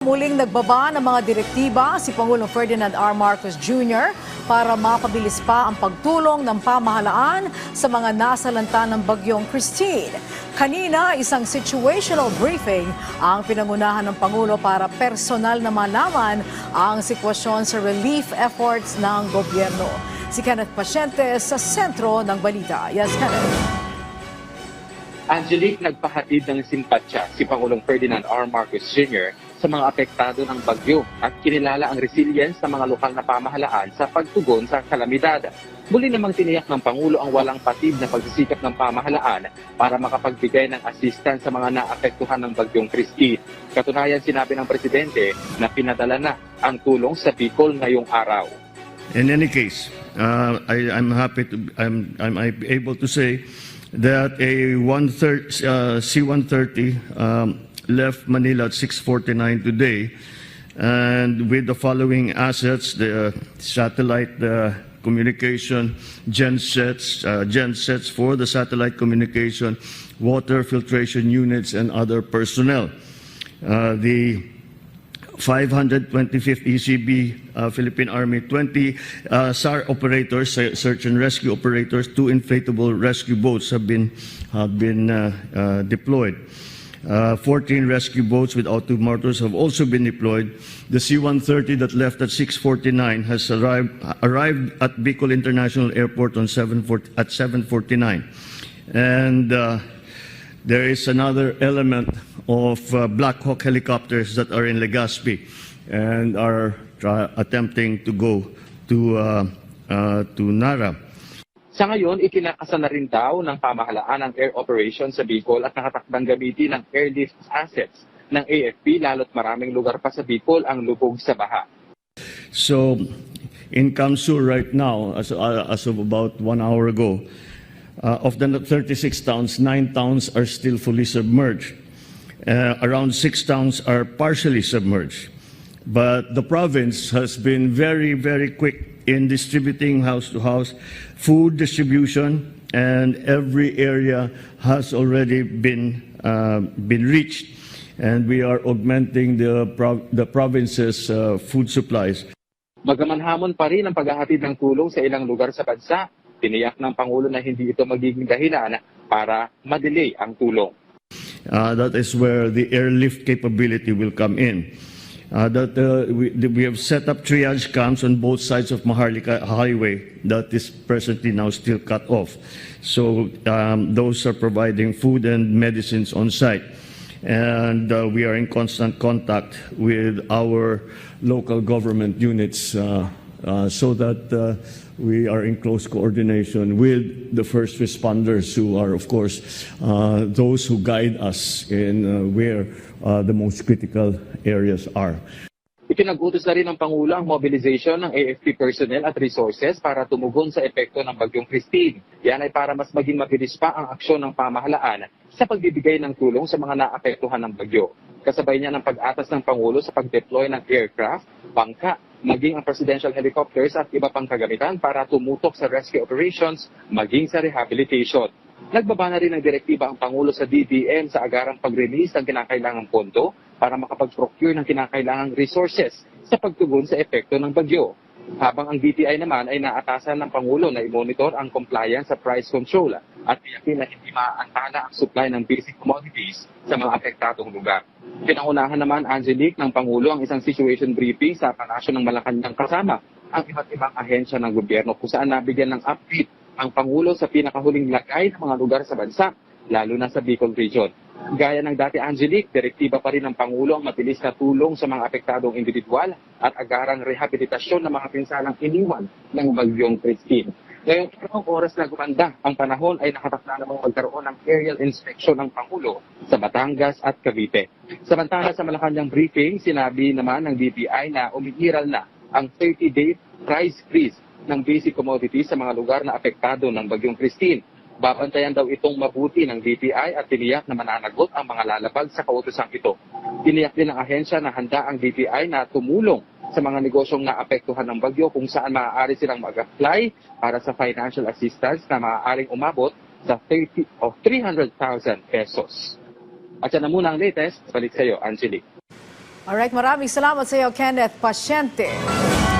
Muling nagbaba ng mga direktiba si Pangulong Ferdinand R. Marcos Jr. para mapabilis pa ang pagtulong ng pamahalaan sa mga nasalanta ng bagyong Christine. Kanina, isang situational briefing ang pinangunahan ng Pangulo para personal na malaman ang sitwasyon sa relief efforts ng gobyerno. Si Kenneth Paciente sa sentro ng balita. Yes, Kenneth. Angelique, nagpahatid ng simpatya si Pangulong Ferdinand R. Marcos Jr. sa mga apektado ng bagyo at kinilala ang resilience ng mga lokal na pamahalaan sa pagtugon sa kalamidad. Muli namang tiniyak ng Pangulo ang walang patid na pagsisikap ng pamahalaan para makapagbigay ng assistance sa mga naapektuhan ng bagyong Christine. Katunayan, sinabi ng Presidente na pinadala na ang tulong sa Bicol ngayong araw. In any case, I'm able to say that a C-130 left Manila at 6:49 today, and with the following assets: the satellite communication, gensets for the satellite communication, water filtration units, and other personnel. The 525th ECB Philippine Army, 20 SAR operators, search and rescue operators, 2 inflatable rescue boats have been deployed. 14 rescue boats with automotors have also been deployed. The C-130 that left at 6:49 has arrived at Bicol International Airport at 7:49, and there is another element of Black Hawk helicopters that are in Legazpi and are attempting to go to Nara. Sa ngayon, ikinakasa na rin daw ng pamahalaan ang air operation sa Bicol at nakatakdang gamitin ang airlift assets ng AFP, lalo't maraming lugar pa sa Bicol ang lubog sa baha. So, in Kamsur right now, as of about 1 hour ago, of the 36 towns, 9 towns are still fully submerged. Around 6 towns are partially submerged. But the province has been very, very quick in distributing house to house food distribution, and every area has already been reached. And we are augmenting the province's food supplies. Bagaman hamon pa rin ang paghahatid ng tulong sa ilang lugar sa bansa, tiniyak ng Pangulo na hindi ito magiging dahilan para ma-delay ang tulong. That is where the airlift capability will come in. We have set up triage camps on both sides of Maharlika Highway that is presently now still cut off. So those are providing food and medicines on site. And we are in constant contact with our local government units so that we are in close coordination with the first responders, who are, of course, those who guide us in where the most critical areas are. Ipinag-utos na rin ng Pangulo ang mobilization ng AFP personnel at resources para tumugon sa epekto ng bagyong Christine. Yan ay para mas maging mabilis pa ang aksyon ng pamahalaan sa pagbibigay ng tulong sa mga naapektuhan ng bagyo. Kasabay niya ng pag-atas ng Pangulo sa pag-deploy ng aircraft, bangka, maging ang presidential helicopters at iba pang kagamitan para tumutok sa rescue operations, maging sa rehabilitation. Nagbaba na rin ng direktiba ang Pangulo sa DBM sa agarang pag-release ng kinakailangang pondo para makapag-procure ng kinakailangang resources sa pagtugon sa epekto ng bagyo. Habang ang DTI naman ay naatasan ng Pangulo na i-monitor ang compliance sa price control at tiyakin na hindi maaantala ang supply ng basic commodities sa mga apektadong lugar. Pinaunahan naman, Angelique, ng Pangulo ang isang situation briefing sa Palasyo ng Malacanang kasama ang iba't ibang ahensya ng gobyerno kung saan nabigyan ng update ang Pangulo sa pinakahuling lagay ng mga lugar sa bansa, lalo na sa Bicol Region. Gaya ng dati, Angelique, direktiba pa rin ng Pangulo ang matilis na tulong sa mga apektadong individual at agarang rehabilitasyon ng mga pinsalang iniwan ng bagyong Christine. Ngayong ilang oras na gumanda ang panahon ay nakatakda namang magkaroon ng aerial inspection ng Pangulo sa Batangas at Cavite. Samantala sa Malacanang briefing, sinabi naman ng DTI na umiiral na ang 30-day price freeze ng basic commodities sa mga lugar na apektado ng bagyong Christine. Babantayan daw itong mabuti ng DTI at tiniyak na mananagot ang mga lalabag sa kautosang ito. Tiniyak din ng ahensya na handa ang DTI na tumulong sa mga negosyong naapektuhan ng bagyo kung saan maaari silang mag-apply para sa financial assistance na maaaring umabot sa 300,000 pesos. At yan na muna ang latest. Balik sa iyo, Angelique. Alright, maraming salamat sa iyo, Kenneth Pasyente.